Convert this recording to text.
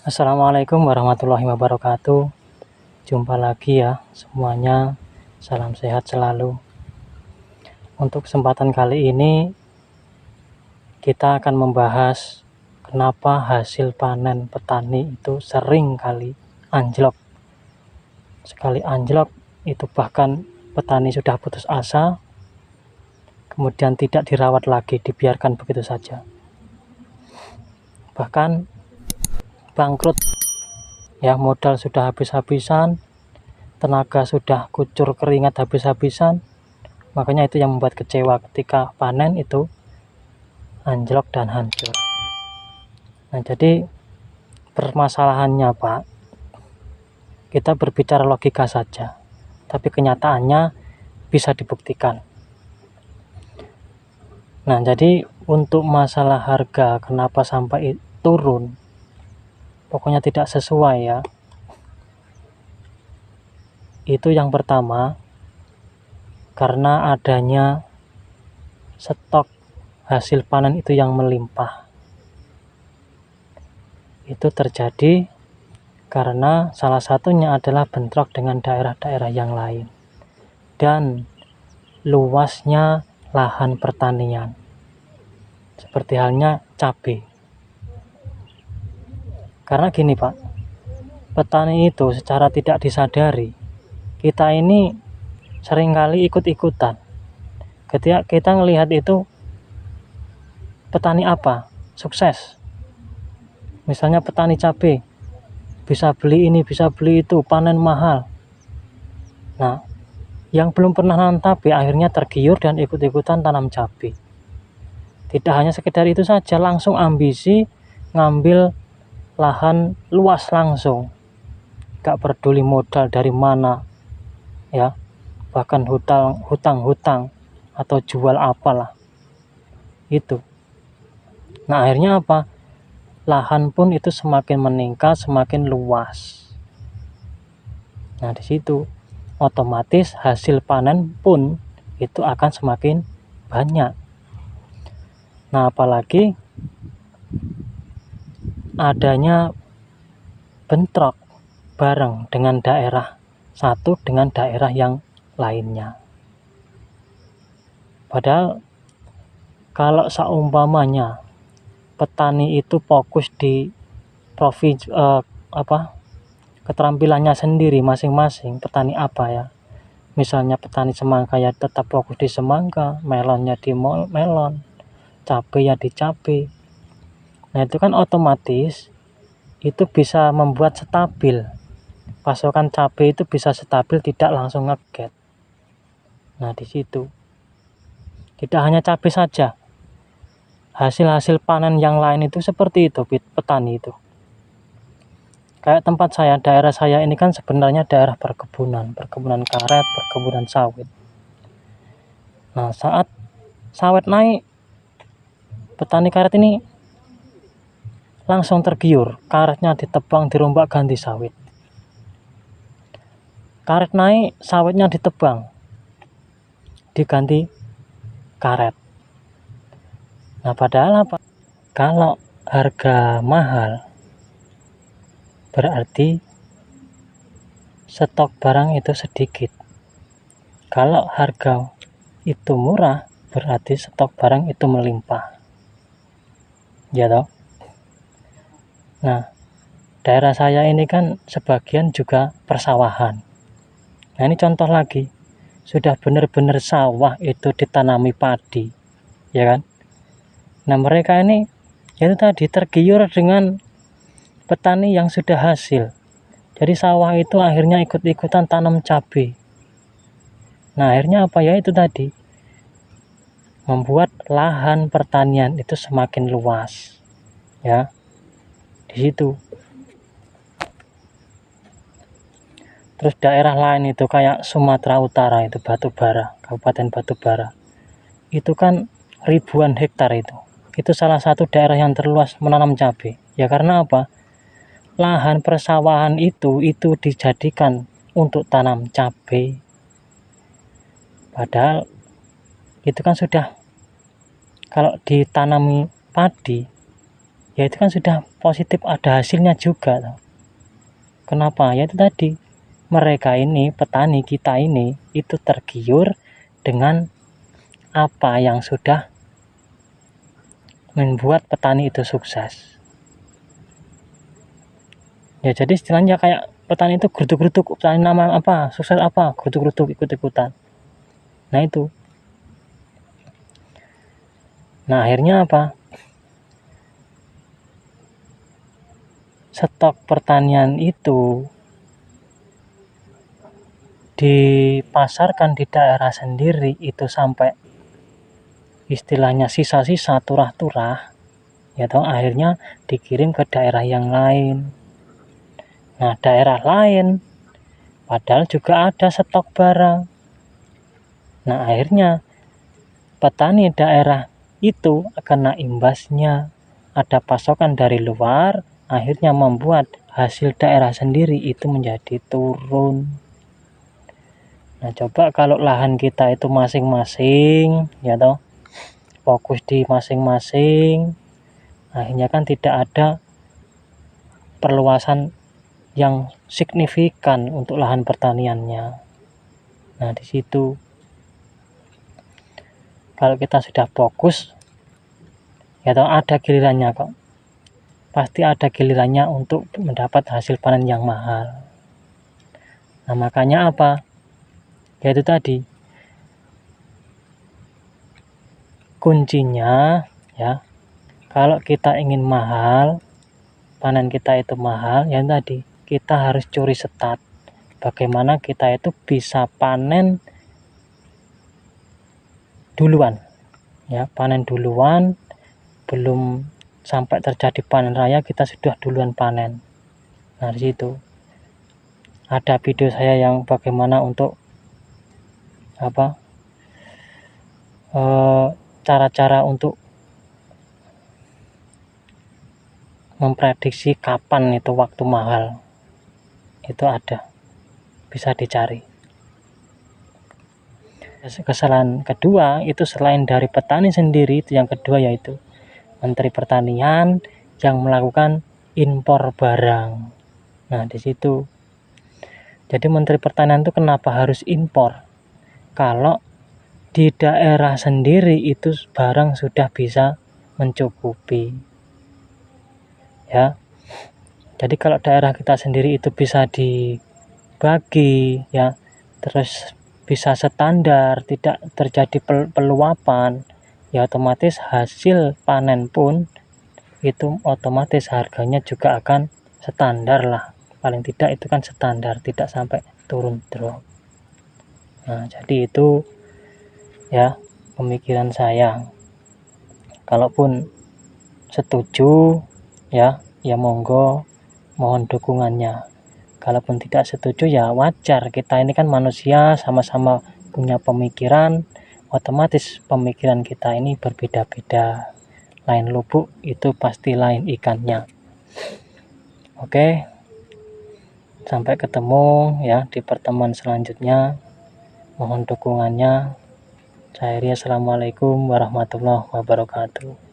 Assalamualaikum warahmatullahi wabarakatuh. Jumpa lagi ya semuanya. Salam sehat selalu. Untuk kesempatan kali ini kita akan membahas kenapa hasil panen petani itu sering kali anjlok. Sekali anjlok itu bahkan petani sudah putus asa, kemudian tidak dirawat lagi, dibiarkan begitu saja. Bahkan bangkrut. Ya, modal sudah habis-habisan, tenaga sudah kucur, keringat habis-habisan. Makanya itu yang membuat kecewa ketika panen itu anjlok dan hancur. Nah, jadi permasalahannya Pak, kita berbicara logika saja, tapi kenyataannya bisa dibuktikan. Nah, jadi untuk masalah harga kenapa sampai turun, pokoknya tidak sesuai ya. Itu yang pertama, karena adanya stok hasil panen itu yang melimpah. Itu terjadi karena salah satunya adalah bentrok dengan daerah-daerah yang lain dan luasnya lahan pertanian, seperti halnya cabai. Karena gini Pak, petani itu secara tidak disadari, kita ini seringkali ikut-ikutan. Ketika kita ngelihat itu petani apa sukses, misalnya petani cabai, bisa beli ini, bisa beli itu, panen mahal. Nah, yang belum pernah nanam cabai akhirnya tergiur dan ikut-ikutan tanam cabai. Tidak hanya sekedar itu saja, langsung ambisi ngambil lahan luas langsung. Gak peduli modal dari mana, ya, bahkan hutang-hutang atau jual apalah. Itu. Nah, akhirnya apa? Lahan pun itu semakin meningkat, semakin luas. Nah, di situ otomatis hasil panen pun itu akan semakin banyak. Nah, apalagi adanya bentrok bareng dengan daerah satu dengan daerah yang lainnya. Padahal kalau seumpamanya petani itu fokus di keterampilannya sendiri masing-masing, petani apa ya, misalnya petani semangka ya tetap fokus di semangka, melonnya di melon, cabai ya di cabai. Nah, itu kan otomatis itu bisa membuat stabil, pasokan cabai itu bisa stabil, tidak langsung ngeget. Nah, di situ tidak hanya cabai saja, hasil-hasil panen yang lain itu seperti itu petani itu. Kayak tempat saya, daerah saya ini kan sebenarnya daerah perkebunan karet, perkebunan sawit. Nah, saat sawit naik, petani karet ini langsung tergiur, karetnya ditebang, dirombak, ganti sawit. Karet naik, sawitnya ditebang, diganti karet. Nah, padahal apa? Kalau harga mahal, berarti stok barang itu sedikit. Kalau harga itu murah, berarti stok barang itu melimpah. Ya toh? Nah, daerah saya ini kan sebagian juga persawahan. Nah, ini contoh lagi, sudah benar-benar sawah itu ditanami padi, ya kan? Nah, mereka ini itu tadi tergiur dengan petani yang sudah hasil. Jadi sawah itu akhirnya ikut-ikutan tanam cabai. Nah, akhirnya apa ya, itu tadi membuat lahan pertanian itu semakin luas, ya. Di situ. Terus daerah lain itu kayak Sumatera Utara itu Batubara, Kabupaten Batubara. Itu kan ribuan hektar itu. Itu salah satu daerah yang terluas menanam cabai. Ya karena apa? Lahan persawahan itu dijadikan untuk tanam cabai. Padahal itu kan sudah, kalau ditanami padi ya itu kan sudah positif, ada hasilnya juga. Kenapa? Ya itu tadi, mereka ini, petani kita ini, itu tergiur dengan apa yang sudah membuat petani itu sukses. Ya jadi istilahnya kayak petani itu gerutuk-gerutuk, petani nama apa, sukses apa, gerutuk-gerutuk ikut-ikutan. Nah itu. Nah akhirnya apa? Stok pertanian itu dipasarkan di daerah sendiri itu sampai istilahnya sisa-sisa, turah-turah, ya toh, akhirnya dikirim ke daerah yang lain. Nah daerah lain padahal juga ada stok barang. Nah akhirnya petani daerah itu kena imbasnya, ada pasokan dari luar, akhirnya membuat hasil daerah sendiri itu menjadi turun. Nah coba kalau lahan kita itu masing-masing, ya toh, fokus di masing-masing, akhirnya kan tidak ada perluasan yang signifikan untuk lahan pertaniannya. Nah di situ kalau kita sudah fokus, ya toh, ada gilirannya kok, pasti ada gilirannya untuk mendapat hasil panen yang mahal. Nah makanya apa, yaitu tadi, kuncinya ya, kalau kita ingin mahal, panen kita itu mahal, ya tadi, kita harus curi start. Bagaimana kita itu bisa panen duluan, ya, panen duluan, belum sampai terjadi panen raya kita sudah duluan panen. Nah di situ ada video saya yang bagaimana untuk apa, cara-cara untuk memprediksi kapan itu waktu mahal, itu ada, bisa dicari. Kesalahan kedua itu selain dari petani sendiri, itu yang kedua yaitu Menteri Pertanian yang melakukan impor barang. Nah di situ, jadi Menteri Pertanian itu kenapa harus impor? Kalau di daerah sendiri itu barang sudah bisa mencukupi, ya. Jadi kalau daerah kita sendiri itu bisa dibagi, ya, terus bisa standar, tidak terjadi peluapan, ya otomatis hasil panen pun itu otomatis harganya juga akan standar lah, paling tidak itu kan standar, tidak sampai turun drop. Nah jadi itu ya pemikiran saya. Kalaupun setuju ya monggo, mohon dukungannya. Kalaupun tidak setuju ya wajar, kita ini kan manusia, sama-sama punya pemikiran, otomatis pemikiran kita ini berbeda-beda, lain lubuk itu pasti lain ikannya. Oke, sampai ketemu ya di pertemuan selanjutnya, mohon dukungannya. Saya Ria, assalamualaikum warahmatullahi wabarakatuh.